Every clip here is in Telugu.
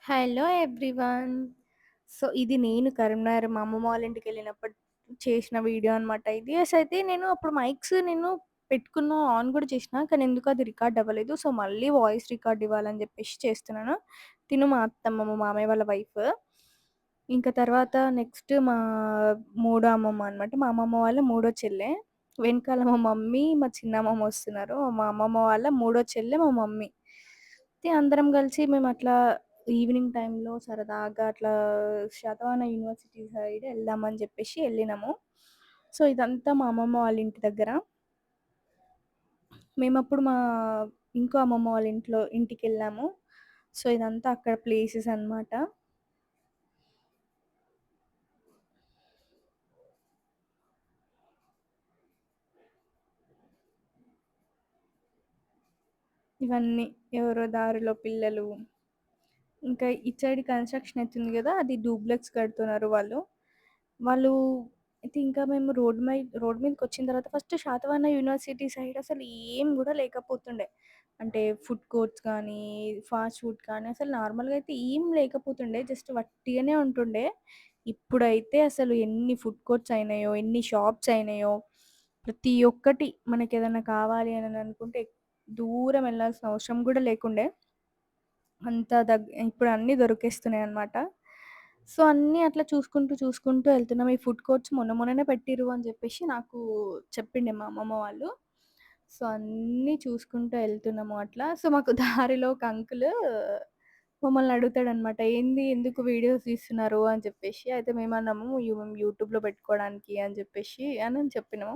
Hello everyone. సో, ఇది నేను కరీంనగర్ మా అమ్మమ్మ వాళ్ళ ఇంటికెళ్ళినప్పుడు చేసిన వీడియో అనమాట ఇది. అయితే నేను అప్పుడు మైక్స్ పెట్టుకున్నా, ఆన్ గూడా చేసినా. కానీ ఎందుకో అది రికార్డ్ అవ్వలేదు. సో, మళ్ళీ వాయిస్ రికార్డ్ ఇవ్వాలని జెప్పేసి చేస్తున్నాను. తిను మా అత్తమ్మ, మా మామయ్య వాళ్ళ వైఫ్. ఇంకా తర్వాత నెక్స్ట్ మా మూడో అమ్మమ్మ అనమాట. మా అమ్మమ్మ వాళ్ళ మూడో చెల్లె. వెనకాల మా మమ్మీ, మా చిన్నమ్మమ్మ వస్తున్నారు. మా అమ్మమ్మ వాళ్ళ మూడో చెల్లె మా మమ్మీ. అయితే అందరం కలిసి మేమట్లా ఈవినింగ్ టైంలో సరదాగా అట్లా శాతవాహన యూనివర్సిటీ సైడ్ ఎళ్దామని జెప్పేసి ఎళ్ళినాము. సో, ఇదంతా మా అమ్మమ్మ వాళ్ళ ఇంటి దగ్గర. మేమప్పుడు మా ఇంకో అమ్మమ్మ వాళ్ళ ఇంటికెళ్ళాము. సో, ఇదంతా అక్కడ ప్లేసెస్ అన్నమాట. ఇవన్నీ ఎవరో దారిలో పిల్లలు. ఇంకా ఇటు సైడ్ కన్‌స్ట్రక్షన్ అయితుంది గదా! అది డూప్లెక్స్ కడుతున్నారు వాళ్ళు. వాళ్ళు అయితే ఇంకా మేము రోడ్ మీదకొచ్చిన తర్వాత ఫస్ట్ శాతవాహన యూనివర్సిటీ సైడ్ అసలు ఏం గూడా లేకపోతుండే. అంటే ఫుడ్ కోర్ట్స్ కానీ, ఫాస్ట్ ఫుడ్ కానీ అసలు నార్మల్‌గా అయితే ఏం లేకపోతుండే. జస్ట్ వట్టిగానే ఉంటుండే. ఇప్పుడైతే అసలు ఎన్ని ఫుడ్ కోర్ట్స్ అయినాయో, ఎన్ని షాప్స్ అయినాయో, ప్రతి ఒక్కటి మనకేదన్నా కావాలి అని అనుకుంటే దూరం వెళ్ళాల్సిన అవసరం గూడా లేకుండే. అంత ఇప్పుడు అన్నీ దొరికేస్తున్నాయన్నమాట. సో, అన్నీ అట్లా చూసుకుంటూ ఎళ్తున్నాం. ఈ ఫుడ్ కోర్ట్స్ మొన్ననే పెట్టిర్రు అని జెప్పేసి నాకు చెప్పిండే మా అమ్మమ్మ వాళ్ళు. సో, అన్నీ చూసుకుంటూ ఎళ్తున్నాము అట్లా. సో, మాకు దారిలో ఒక అంకులు మమ్మల్ని అడుగుతాడనమాట. "ఏంది ఎందుకు వీడియోస్ తీస్తున్నారు?" అని చెప్పేసి. అయితే మేమన్నాము, మేము యూట్యూబ్‌లో పెట్టుకోవడానికి" అని చెప్పినాము.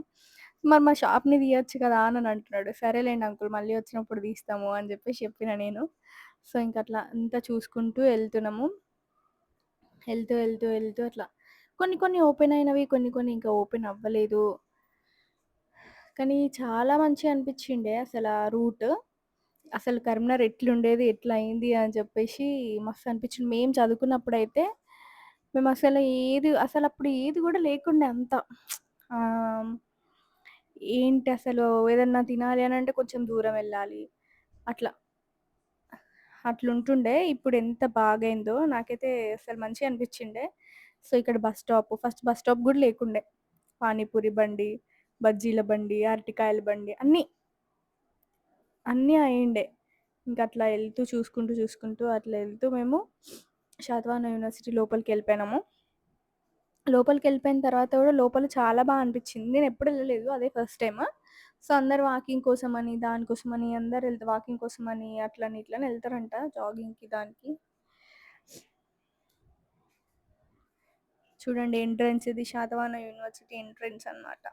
"మరి మా షాప్‌ని తీయొచ్చు కదా!" అని అంటున్నాడు. "సరేలేండి అంకుల్ మళ్ళీ వచ్చినప్పుడు తీస్తాము" అని జెప్పేసి చెప్పిన నేను. సో, ఇంకట్లా అంతా చూసుకుంటూ ఎళ్తున్నాము. వెళ్తూ అట్లా కొన్ని ఓపెన్ అయినవి, కొన్ని ఇంకా ఓపెన్ అవ్వలేదు. కానీ చాలా మంచిగా అనిపిచ్చిండే అసలా రూట్. అసలు కరీంనగర్ ఎట్లుండేది, ఎట్లా అయింది అని చెప్పేసి మస్తు అనిపిచ్చింది. మేము చదువుకున్నప్పుడైతే అసలప్పుడు ఏది గూడా లేకుండే అంత. ఆహ్, ఏంటి అసలు ఏదన్నా తినాలి అనంటే కొంచెం దూరం వెళ్ళాలి. అట్లా. అట్లుంటుండే. ఇప్పుడెంత బాగయిందో నాకైతే అసలు మంచిగా అనిపిచ్చిండే. సో, ఇక్కడ ఫస్ట్ బస్ స్టాప్ గూడా లేకుండే. పానీపూరి బండి, బజ్జీల బండి, అరటికాయల బండి అన్నీ అయ్యుండే. ఇంకట్లా చూసుకుంటూ అట్లా ఎళ్తూ మేము శాతవాహన యూనివర్సిటీ లోపలికెళ్ళిపోయినాము. లోపలికెళ్ళిపోయిన తర్వాత గూడా లోపల చాలా అనిపిచ్చింది. నేనెప్పుడు ఎళ్ళలేదు. అదే ఫస్ట్ టైమ్. సో, అందరూ వాకింగ్ కోసమని, దానికోసమని వాకింగ్ కోసమని అట్లని ఇట్లని ఎళ్తారంట జాగింగ్‌కి దానికి. చూడండి ఎంట్రన్స్ ఇది శాతవాహన యూనివర్సిటీ ఎంట్రన్స్ అన్నమాట.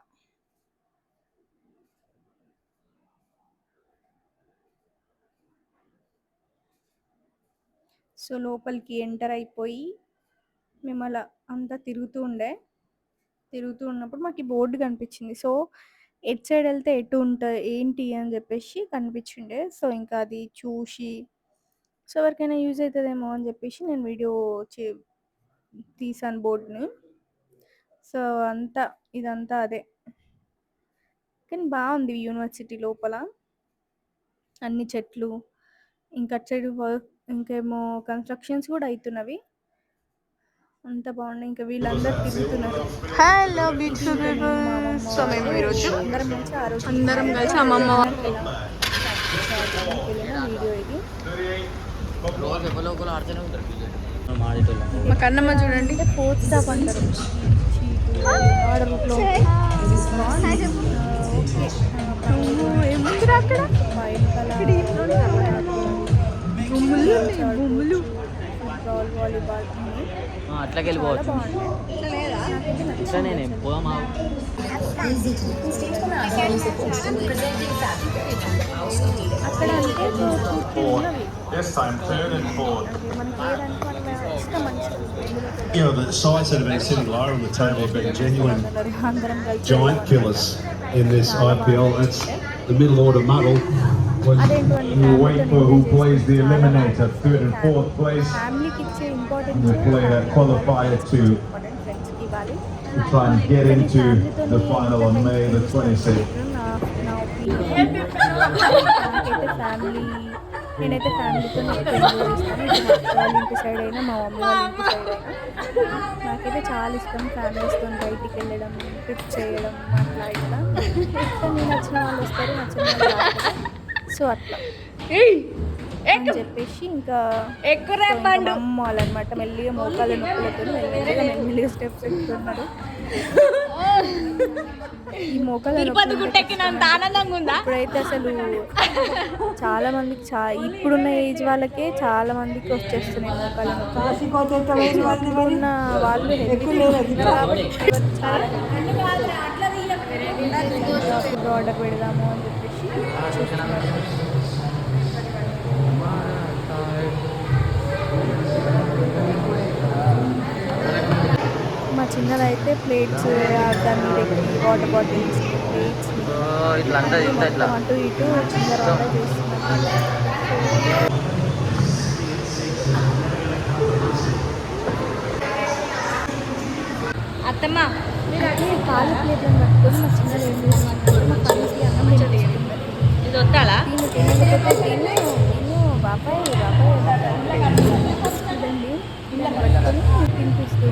సో, లోపలికి ఎంటర్ అయిపోయి మేమలా అంతా తిరుగుతూ ఉన్నప్పుడు మాకీ బోర్డ్ కనిపిచ్చింది. సో, ఎటు సైడ్ ఎళ్తే ఏంటి అని జెప్పేసి కనిపిచ్చుండే. సో, ఇంకా అది చూసి సో, ఎవరికైనా యూజ్ అయితదేమో అని జెప్పేసి నేను వీడియో చే తీశాను బోర్డ్‌ని. సో, ఇదంతా అదే. కానీ బావుంది యూనివర్సిటీ లోపల. అన్ని చెట్లు, ఇంకా అటు సైడ్ ఇంకేమో కన్‌స్ట్రక్షన్స్ గూడా అయితున్నవి. అంతా బావున్నాయి. ఇంకా వీళ్ళందరూ తిరుగుతున్నారు. హలో ఇది బ్యూటిఫుల్ ఇంకా నేను, మా అమ్మమ్మ పీపుల్స్. సో మేము వాళ్ళు ఈరోజు అందరం కలిసి అమ్మమ్మ కరీంనగర్‌కెళ్ళిన వీడియో ఇది. మా కన్నమ్మ చూడండి. అంటే ఫోర్త్ స్టాప్ అంటారు. చీటు ఆడ రూట్‌లో ఉంటది. బావుంది. ఓకే. ఏముందిరా అక్కడ? వెనకాల బొమ్మలు గేమ్స్ ఉన్నాయి, బొమ్మలు. ఫుట్బాల్, వాలీబాల్ అన్నీ అట్లకి చాలా వెళ్ళిపోవచ్చు. బాగుంటాయి. నాకైతే ఇట్లా నచ్చింది నేనే అసలు. పోదామా? అక్కడ అంటే పూర్తి Forward. ఉన్నవి. This time, third and forward. అంటే మనకి ఏదనుకో మన ఇష్టం మంచిగా ఎందులో You know, the sides that have been sitting lower on the table have been genuine అందరం కలిసి giant వెళ్ళామన్నమాట. killers in this చాలా IPL. బాగుంది. That's the middle order muddle. Was you wait for who plays the eliminator, third and fourth place, ఫ్యామిలీకి ఇచ్చే and importance the player qualifier to important ఫ్రెండ్స్కి ఇవ్వాలి. try and get కానీ into ఫ్యామిలీతో the final on May the 26th. నా ఒపీనియన్. నాకైతే ఫ్యామిలీ నేనైతే ఫ్యామిలీతో ఎక్కువ ఎంజాయ్ చేస్తాను. ఇటు మా అక్క వాళ్ళ ఇంటి సైడ్ అయినా మా మమ్మీ వాళ్ళ ఇంటి సైడ్ అయినా నాకైతే చాలా ఇష్టం ఫ్యామిలీస్తో బయటికి వెళ్ళడం, ట్రిప్ చేయడం అట్లా ఇట్లా. కానీ నచ్చిన వాళ్ళు వస్తారు, నచ్చిన వాళ్ళు రారు. సో అట్లా అని చెప్పేసి ఇంకా అమ్మాలన్నమాట. మెల్లిగా మోకాళ్ళ నొప్పులతో మెల్లిగా స్టెప్స్ ఎక్కుతున్నారు. ఈ మోకాళ్ళ ఇప్పుడైతే అసలు చాలా మందికి ఇప్పుడున్న ఏజ్ వాళ్ళకే చాలా మందికి వచ్చేస్తున్నాయి మోకాళ్ళ నొప్పులు. ఇప్పుడున్న వాళ్ళు ఫుడ్ ఆర్డర్ పెడదాము అని చెప్పేసి చూస్తున్నారు. మా చిన్నదైతే ప్లేట్స్ దాని మీద వాటర్ బాటిల్స్ ప్లేట్స్ అటు ఇటు చిన్న ఆర్డర్ చేస్తున్నారు. అత్తమ్మ కాళ్ళు ప్లేట్లను పట్టుకొని మా చిన్నది ఏం చేస్తున్నారు, మా కళ్ళకి అన్నం తినిపిస్తుంది. ఇది వద్దాలా తినకపోతే తిను బాబాయ్ ఇదండి పట్టుకొని తినిపిస్తూ